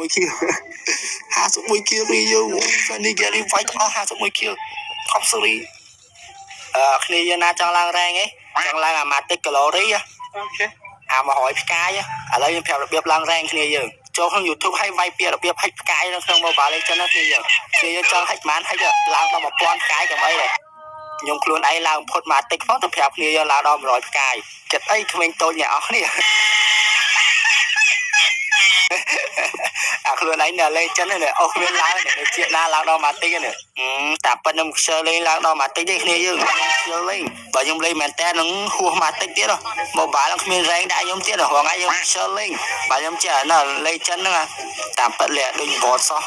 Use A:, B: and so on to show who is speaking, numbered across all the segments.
A: មួយគី51គីរីយើងនេះគេនេះវាយអស់51គីខំស៊ូរីគ្នាយើងណាចង់ឡើងរ៉េងឯងចង់ឡើងអាម៉ាទិកកាឡូរីអូខេអា100ផ្កាយឥឡូវយើងប្រាប់របៀបឡើងរ៉េងគ្នាយើងចូលក្នុង YouTube ឲ្យវាយពីរបៀបហិចផ្កាយនៅក្នុង Mobile Legends គ្នាយើងចង់ហិចប៉ុន្មានហិចឡើងដល់1000ផ្កាយក៏មិនដែរខ្ញុំខ្លួនឯងឡើងផុតម៉ាទិកផងទៅប្រាប់គ្នាយើងឡើងដល់100ផ្កាយចិត្តអីក្មេងតូចអ្នកអស់គ្នាអាខ្លួនឯងនៅលេចិននេះអស់គ្នាឡើងជាណាឡើងដល់ម៉ាទិកនេះតែប៉ុណ្្នឹងខ្ជិលលេងឡើងដល់ម៉ាទិកទេគ្នាយើងខ្ជិលលេងបើខ្ញុំលេងមែនតើនឹងហួសម៉ាទិកទៀតMobileនឹងគ្មានរ៉េងដាក់ខ្ញុំទៀតរងថ្ងៃខ្ញុំខ្ជិលលេងបើខ្ញុំចេះនៅលេចិនហ្នឹងតែប៉ុណ្្នឹងដូចបតសោះ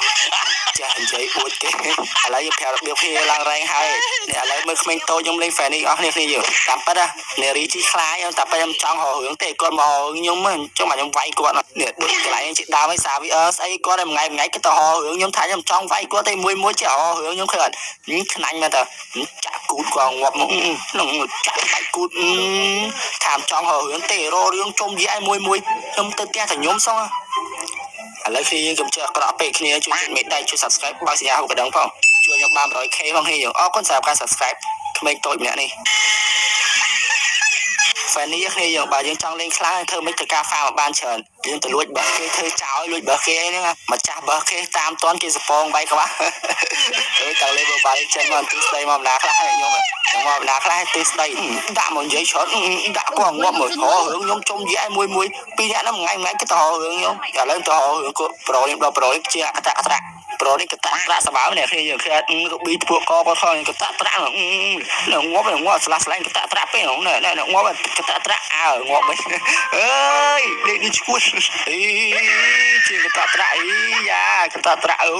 A: ចេះនិយាយអួតគេឥឡូវយើងប្រាប់របៀបគ្នាឡើងរ៉េងហើយនេះឥឡូវមើលក្មេងតូចខ្ញុំលេង Fanny អស់គ្នាយើងតាមពិតនារីជីខ្លាយតែប៉ុណ្្នឹងខ្ញុំចង់រករឿងទេគាត់មកខ្ញុំចង់មកខ្ញុំវាយគាត់នេះដូចកន្លែងជាដើមឲ្យសាវីស្អីគាត់តែថ្ងៃគេទៅរករឿងខ្ញុំថាខ្ញុំចង់វាយគាត់តែមួយចេះរករឿងខ្ញុំឃើញអត់ខ្នាញ់មែនតើចាក់គូតគាត់ងាប់មកនឹងចាក់វាយគូតថាចង់រករឿងទេរករឿងជុំយាយមួយខ្ញុំទៅផ្ទះតែខ្ញុំសោះឥឡូវគ្នាយើងកុំចេះអក្រក់ពេកគ្នាជួយមេដៃជួយ Subscribe បើកសញ្ញាហូបកណ្ដឹងផងជួយខ្ញុំបាន 100k ផងគ្នាយើងអរគុណសម្រាប់ការ Subscribe ក្មេងតូចម្នាក់នេះ Fanny គ្នាយើងបើយើងចង់លេងខ្លាំងធ្វើមិនទៅការ farm បានច្រើនយើងទៅលួចបើគេធ្វើចោលលួចបើគេហ្នឹងម្ចាស់បើគេតាមតន់គេសពងបាយក្បាស់ទៅតើលេង Mobile Legends មកទិស្ដីមកម្ដងខ្លះខ្ញុំមកម្ដងខ្លះទិស្ដីដាក់មកនិយាយច្រើនដាក់គាត់ងាប់មករឿងខ្ញុំជុំនិយាយមួយពីរនាក់ហ្នឹងថ្ងៃគេទៅរឿងខ្ញុំឥឡូវទៅរឿងគាត់ប្រូខ្ញុំដល់ប្រូជាអតអត្រាប្រូនេះកតាប្រាក់សបាវនេះគ្នាយើងឃើញរូប៊ីពួកកគាត់ខំកតាប្រាក់ងាប់ស្លាស់ស្លែងកតាប្រាក់ពេកហ្នឹងងាប់កតាប្រាក់ងាប់វិញអើយនេះឈួតអីជាកតាប្រាក់អីយ៉ាកតាប្រាក់អូ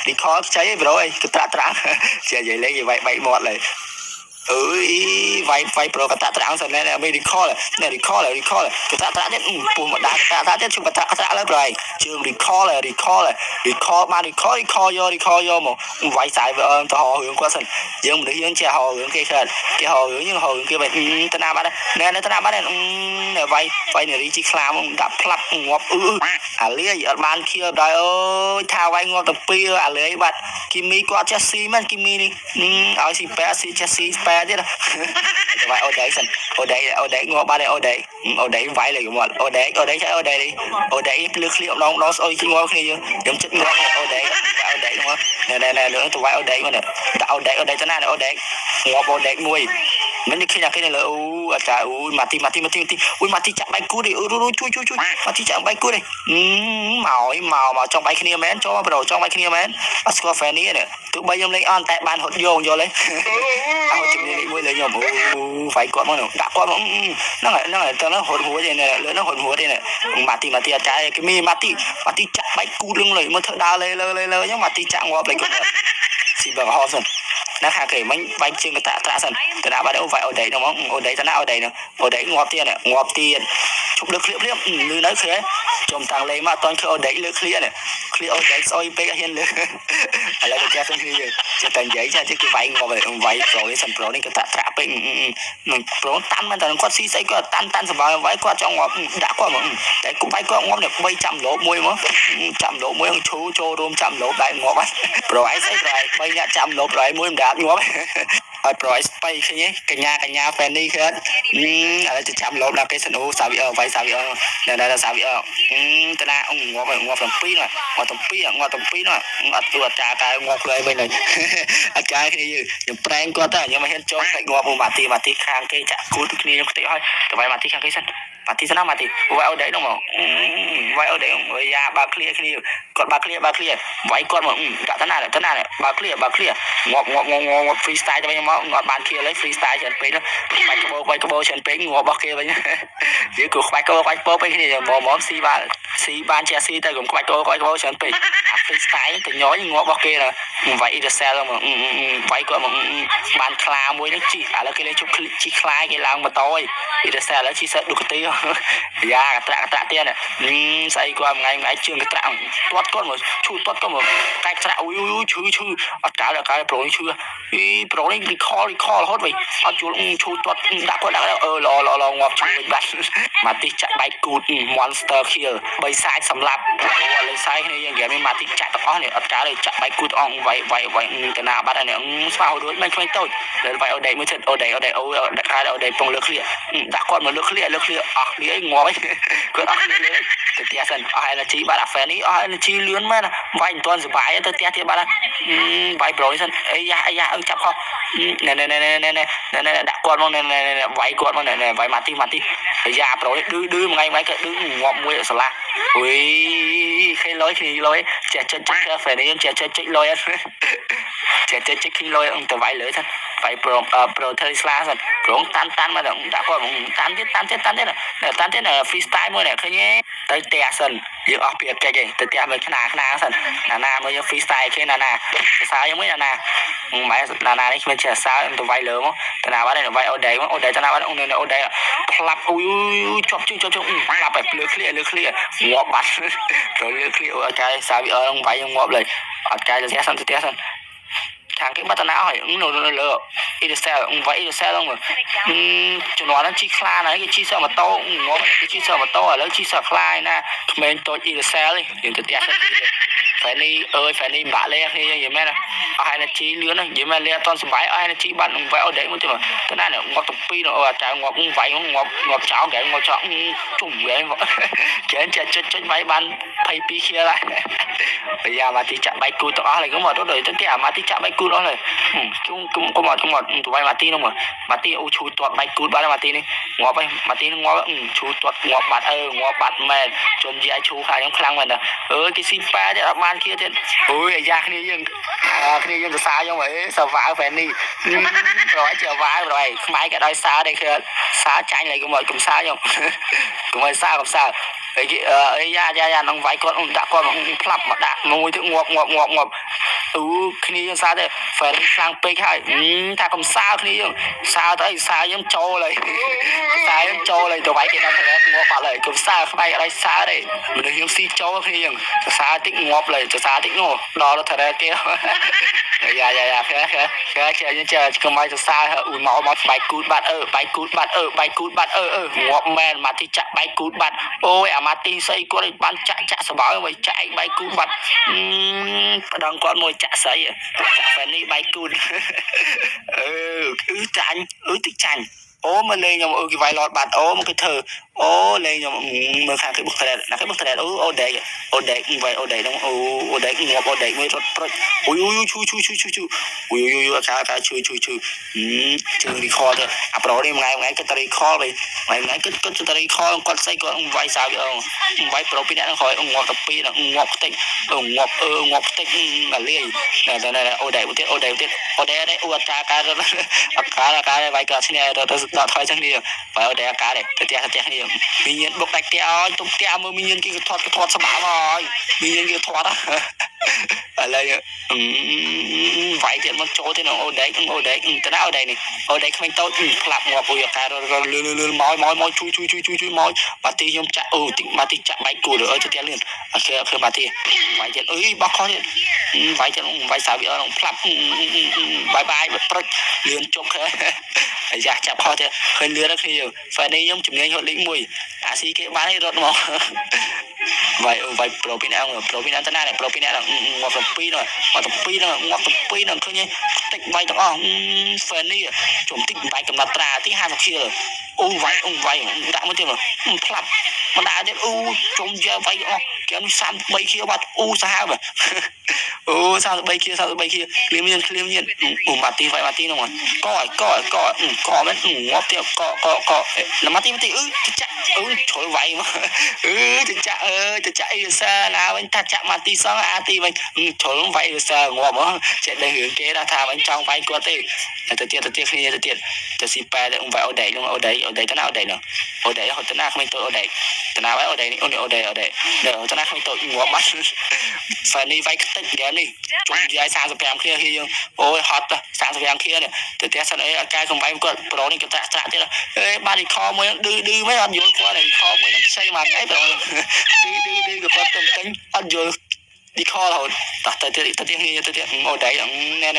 A: នេះខលខ្ចីប្រូអីកតាប្រាក់ជានិយាយលេងវាយបែកមាត់លេអើយវាយប្រូកតាត្រាំងសិនណែមេ recall កតាត្រាំងទៀតពុះមកដាក់កតាត្រាំងទៀតជុំកតាត្រាំងលើប្រៃជើង recall បាន recall យកមកវាយសាយទៅហៅរឿងគាត់សិនយើងមនុស្សយើងចេះហៅរឿងគេកើតគេហៅរឿងយើងហៅរឿងគេបែបតាណាបាត់ណែតាណាបាត់ណែវាយនារីជីខ្លាមកដាក់ផ្លាប់ងាប់អាលាយអត់បានខៀវដល់អើយថាវាយងាប់ទៅពីអាលាយបាត់គីមីគាត់ចេះស៊ីមែនគីមីនេះឲ្យស៊ីប៉ែស៊ីចេះស៊ីប៉ែទៀតវាយអូដេសិនអូដេងាប់បាត់ហើយអូដេវាយលេងមកអូដេឆៃអូដេភ្លឺឃ្លៀបម្ដងស្អុយងាប់គ្នាយើងចិត្តងាប់អូដេមកណែលើទៅវាយអូដេមកដាក់អូដេទៅណាអូដេងាប់អូដេមួយមិននេះឃើញគេលើអូអាចារ្យអូម៉ាទីអូយម៉ាទីចាក់បាយគូនេះជួយម៉ាទីចាក់បាយគូនេះមកចង់បាយគ្នាមែនចូលមកប្រូចង់បាយគ្នាមែនអត់ស្គាល់ Fanny នេះទោះបីខ្ញុំលេងអន់តែបានហត់យល់ទេអត់ជំនាញមួយលើខ្ញុំអូវាយគាត់មកដាក់គាត់មកហ្នឹងហើយទៅហ្នឹងហត់ហួរទេលើហ្នឹងហត់ហួរទេម៉ាទីអាចារ្យគេមានម៉ាទីចាក់បាយគូលឹងលើមើលធ្វើដើរលើខ្ញុំម៉ាទីចាក់ងាប់លេគាត់ស៊ីបើហោសិនណាខាគេមិនវាយជើងកតាត្រាក់សិនទៅដាក់បាត់អូវាយអូដេហ្នឹងមកអូដេទៅណាអូដេងាប់ទៀតជប់លើឃ្លៀបលឺនៅឃើញចំតាំងលេងមកអត់តន់ឃើញអូដេលើឃ្លៀអូដេស្អុយពេកហ៊ានលើឥឡូវទៅចេះគ្នាចេះតែនិយាយចេះគេវាយងាប់វាយប្រូនេះសិនប្រូនេះកតាត្រាក់ពេកនឹងប្រូតាន់មែនតែគាត់ស៊ីស្អីគាត់តាន់សម្បើវាយគាត់ចង់ងាប់ដាក់គាត់មកតែគប់វាយគាត់ងាប់នេះបីចាំលោបមួយមកចាំលោបមួយឈូចូលរួមចាំលោបដែរងាប់ហើយប្រូឯងស្អីប្រូឯងបីអ្នកចាំលោបប្រូឯងមួយម្ដងងាប់ហើយប្រូឯងស្បៃឃើញកញ្ញា Fanny ឃើញឥឡូវទៅចាំលោបដល់គេសិនអូសាវីវាយសាវីនៅសាវីតាណាងាប់7ងាប់7នោះអត់ទូអាចារ្យតែងាប់ខ្លួនឯងវិញអាចារ្យគ្នាខ្ញុំប្រែងគាត់ទៅខ្ញុំមិនហ៊ានចូលតែងាប់ម៉ាទីខាងគេចាក់គូតគ្នាខ្ញុំខ្ទេចហើយទៅវាយម៉ាទីខាងគេសិនម៉ាទីស្នាម៉ាទីវាយអូដេហ្នឹងមកវាយអូដេយ៉ាបើកឃ្លៀគ្នាគាត់បើកឃ្លៀវាយគាត់មកដាក់តាណាបើកឃ្លៀងាប់ freestyle ទៅវិញមកអត់បានឃ្លៀលេ freestyle ច្រើនពេកបាច់ក្បោច្រើនពេកងាប់របស់គេវិញយើងគួរខ្វាច់ពោពេកគ្នាមកស៊ីបានជាស៊ីទៅកុំខ្វាច់ពោច្រើនពេក freestyle ទៅញយងាប់របស់គេវាយ Excel មកវាយគាត់មកបានខ្លាមួយនេះជីឥឡូវគេលេងជប់ជីខ្លាគេឡើងម៉ូតូឯ Excel ឥឡូវជីសិតឌូកាទី dạ tạ tiền này xây qua ngày trường cái tạ toát con mà chui toát con mà cái tạ ui chư cả là cái pro chư pro này recall hốt vậy chui toát đã có đã lo ngọc chui bắt mà tí chặt bay cụt monster kia bay sai sầm lạp lấy sai nàyอย่างเงี้ยmà tí chặt đó này cảเลยchặt bay cụt on vậy cái nào bắt này sao đốiไม่tôiเลยไปเอาเด็กไม่เสร็จเอาเด็กcáiเอาเด็กปงเลือกเลี้ยđã con màเลือกเลี้ยเลี้ยงอไว้ก็ออกเลี้ยแต่เตี้ยสันอะไรนะจีบาร์แฟนนี่อะไรจีเลื่อนมานะไว้ตอนสบายแต่เตี้ยบาร์ไว้โปรยสันไอ้ยาจับเขาเนี่ยđã conมันเนี่ยไว้conมันเนี่ยไว้มาตีไอ้ยาโปรยดื้อไงก็ดื้องอมมวยสละอุ้ยใครลอยเจ๊แฟนนี่เจ๊ลอยเจ๊ขี้ลอยแต่ไว้เลยสันไว้โปรเทสลาสันโปรตันมาแล้วđã conตันเจ๊น่ะฟรีสไตล์มวยเนี่ยคือเนี่ยtới tea sân dựng ở phía cái gì tới tea mình khna sân nà mới giống freestyle khi nà sao giống mấy nà máy nà đấy mình chỉ sao em tụi vay lớn không tụi nào bắt đây là vay ở đấy tụi nào bắt ông này ở đây lặp ui chọc lặp phải lừa clear ngọt bắn rồi lừa clear ở cái sao bị ông vay ông ngọtเลยở cái là sân thằng cái bắt não hỏi nó lừa Idrisel vậy Idrisel không mà cho nó chi kla này cái chi sợ mà to ngó cái chi sợ mà to ở đó chi sợ kla nè mình tôi Idrisel đi đừng tự tiết phải đi bả lên thì gì mấy nè ai là chi lứa này gì mà lên toàn sầm bãi ai là chi bạn vậy ở đấy mà thế này là ngọt tục pi rồi trái ngọt vậy ngọt cháo cái ngọt cháo trùng vậy cái chết váy ban pay pi kia lại bây giờ mà thì chạm bay cùi tao này có một đối tượng kia mà thì chạm bay cùi đó này cũng có một tụi bay mà tin không mà tin ô chú tuột bay cùi bao mà tin đi ngó bay mà tin ngó chú tuột ngó bạt mền chôn dễ chú khai trong khăn mình nè cái sim pa đấy man kia thế ôi ra cái này dân xa giống vậy sao vả phải đi rồi chờ vả rồi máy cái đôi xa đây kia xa tranh này cũng mọi cùng xa không cũng mọi xa không sao ấy ra nó vãi con đã con plap mà đã mùi thứ ngọt khi sao đây phải sang pe hai ta không sao khi sao tới sao giống trâu này sao giống trâu này tụi vãi cái đó phải ngọt vào lại cũng sao bay ở đây xa đây mình giống si trâu khi xa tích ngọt lại xa tích ngọt đó là thật là kia dạ cái như chờ không may xa ủi máu bay cút bạt ngọt men mà thì chặt bay cút bạt ôi à mà tin xây con này bán chạ sờ báo vậy chạy bay cút bạt đang con mồi chạ sấy phải đi bay cút tích chanh ô mà lên nhom cái vài lọt bạt ô một cái thờ ô lên nhom mà khai cái bức thề là cái bức thề ô đấy vậy ô đấy đúng ô đấy ngọt ô đấy mới rất ui chu ui cá chui chừng đi kho thôi à pro đi ngày cái tari kho vậy ngày cái tari kho con say con vài sao vậy vài pro pin nó khỏi ngọt tập pin là ngọt tích là liền này ô đấy đấy ô cá đây vài cá xin đó thôi chẳng đi phải ở đây cá này tiếc đi mình nhận bốc đạch teo tụt teo mà mình nhận cái thoát sập bão rồi mình nhận cái thoát á ở đây vài tiền một chỗ thế nào ở đấy cái nào ở đây này ở đây không tốt lạp ngọt ui cá rồi lư mỏi chui mỏi mà tí nhom chặt mà tí chặt bánh cù được ở cho tiền liền khi mà tí vài tiền bóc khó tiền vài sao bị ở lạp bye liền chụp dạ chặt khó thế hơi lừa rất nhiều phải đi giống chụp ngay hội lĩnh mùi xí cái bán này rồi mà vậy pro pin nào này pro pin nào ngọt pin rồi ngọt pin rồi cứ như tích vay tao phải đi chụp tích vay cầm mặt trà tích 20 kia rồi vay đã mới tiền rồi plap mà đã đến chụp giờ vay kéo nó san bay kia bắt sao mà sao bay kia liêm nhiên mà tí vậy mà tí đâu mà có mấy ngọt tiêu có là mà tí chắc trời vậy mà chạy xa nào anh ta chạm mà tí sáng tí vậy trời vậy xa ngọt mà chạy đây hướng kế ra thà anh trong vay qua tí tự tiệt khi tự si pa để ông vậy ở đây luôn ở đây thế nào ở đây nữa ở đây hồi thế nào không tôi ở đây តណាអូដេនេះអូដេតណាខ្ញុំទៅងាប់បាត់ហ្វនេះវាយខ្ទេចហ្គេមនេះជុំយាយ35គ្នាhierយើងអូយហត់35គ្នានេះទៅផ្ទះសិនអីអត់កែកំបែងគាត់ប្រូនេះគាត់ត្រាក់ទៀតអេបានរីខមួយឌឺមិនអត់យល់គាត់រីខមួយនឹងខ្ចីមកអីប្រូឌឺគាត់ទៅទិញអត់យល់រីខរហូតតោះទៅទៀតអូដេណែ